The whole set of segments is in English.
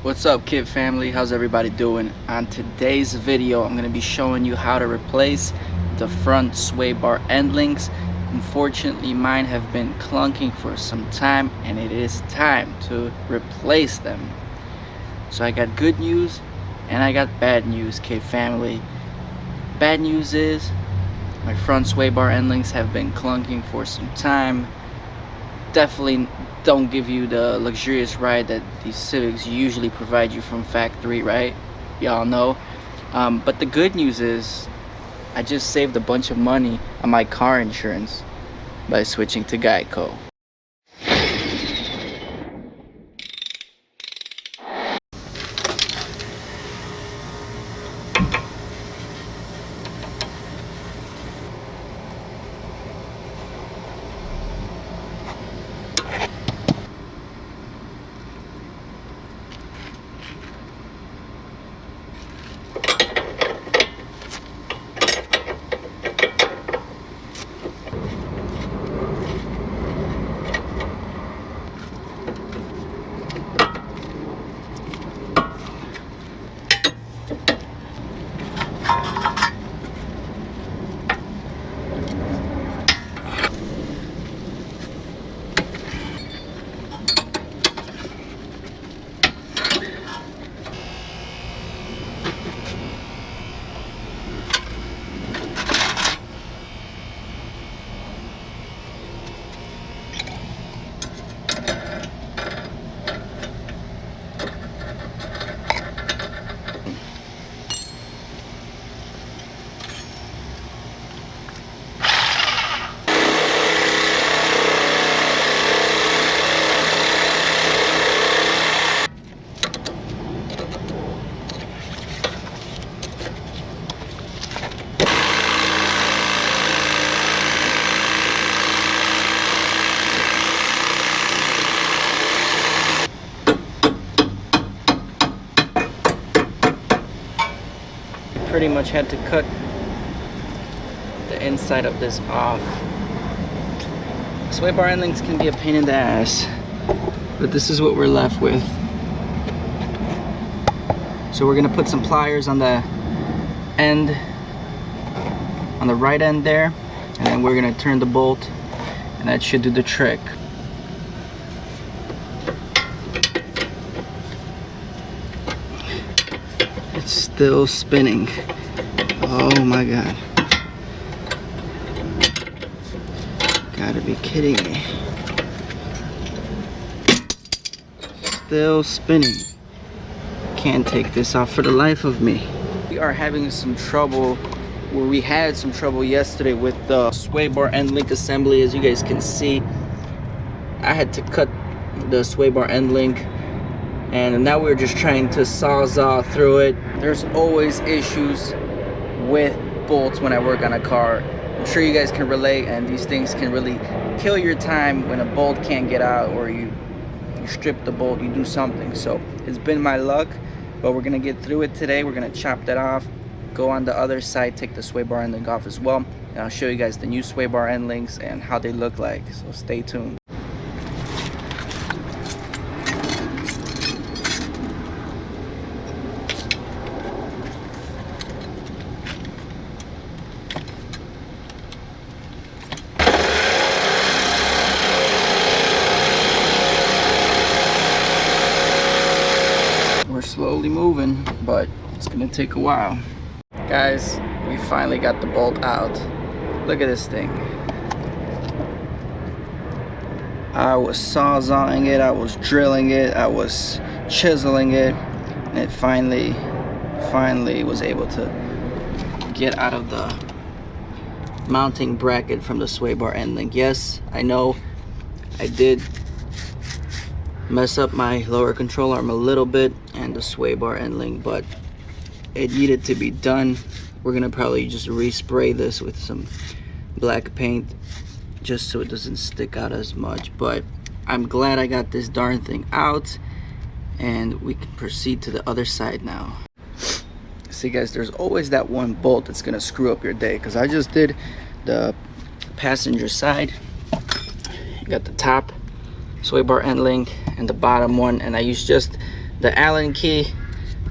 What's up, kid family? How's everybody doing? On today's video, I'm going to be showing you how to replace the front sway bar end links. Unfortunately, mine have been clunking for some time, and it is time to replace them. So I got good news and I got bad news, kid family. Bad news is my front sway bar end links have been clunking for some time. Definitely don't give you the luxurious ride that these Civics usually provide you from factory, right? Y'all know. But the good news is I just saved a bunch of money on my car insurance by switching to Geico. Pretty much had to cut the inside of this off. Sway bar end links can be a pain in the ass, but this is what we're left with. So we're gonna put some pliers on the end, on the right end there, and then we're gonna turn the bolt, and that should do the trick. It's still spinning. Oh my god. Gotta be kidding me. Still spinning. Can't take this off for the life of me. We are having some trouble, where we had some trouble yesterday with the sway bar end link assembly. As you guys can see, I had to cut the sway bar end link, and now we're just trying to sawzall through it. There's always issues with bolts when I work on a car. I'm sure you guys can relate, and these things can really kill your time when a bolt can't get out, or you strip the bolt, you do something. So it's been my luck, but we're gonna get through it today. We're gonna chop that off, go on the other side, take the sway bar end link off as well, and I'll show you guys the new sway bar end links and how they look like, so stay tuned. We're slowly moving, but it's gonna take a while. Guys, we finally got the bolt out. Look at this thing. I was sawzalling it, I was drilling it, I was chiseling it, and it finally was able to get out of the mounting bracket from the sway bar end link. Yes, I know I did mess up my lower control arm a little bit and the sway bar end link, but it needed to be done. We're gonna probably just respray this with some black paint just so it doesn't stick out as much, but I'm glad I got this darn thing out, and we can proceed to the other side now. See guys, there's always that one bolt that's gonna screw up your day, because I just did the passenger side. You got the top sway bar end link and the bottom one, and I used just the Allen key,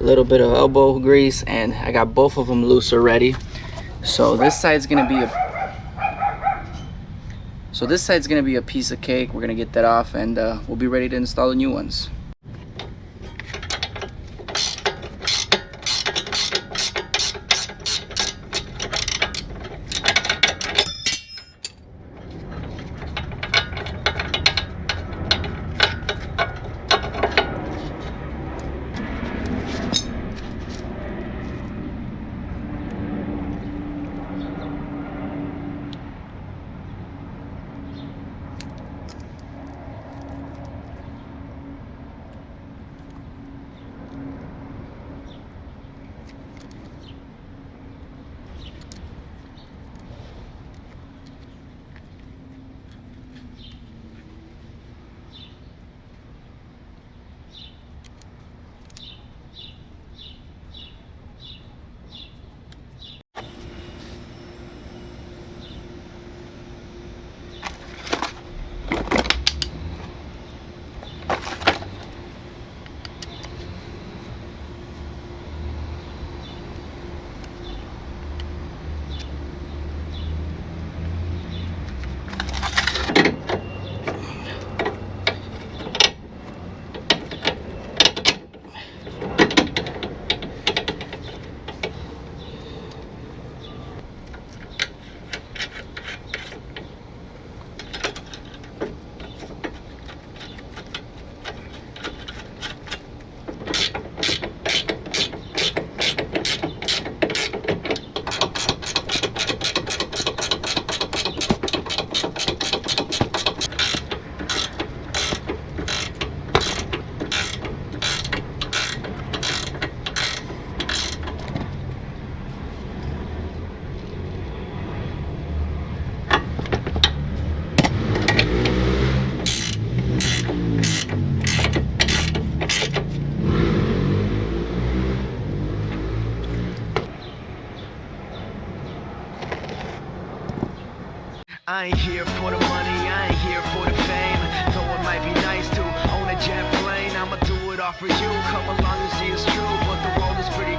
a little bit of elbow grease, and I got both of them loose already. So this side's gonna be a piece of cake. We're gonna get that off, and we'll be ready to install the new ones. I ain't here for the money, I ain't here for the fame. Though it might be nice to own a jet plane, I'ma do it all for you. Come along and see it's true, but the world is pretty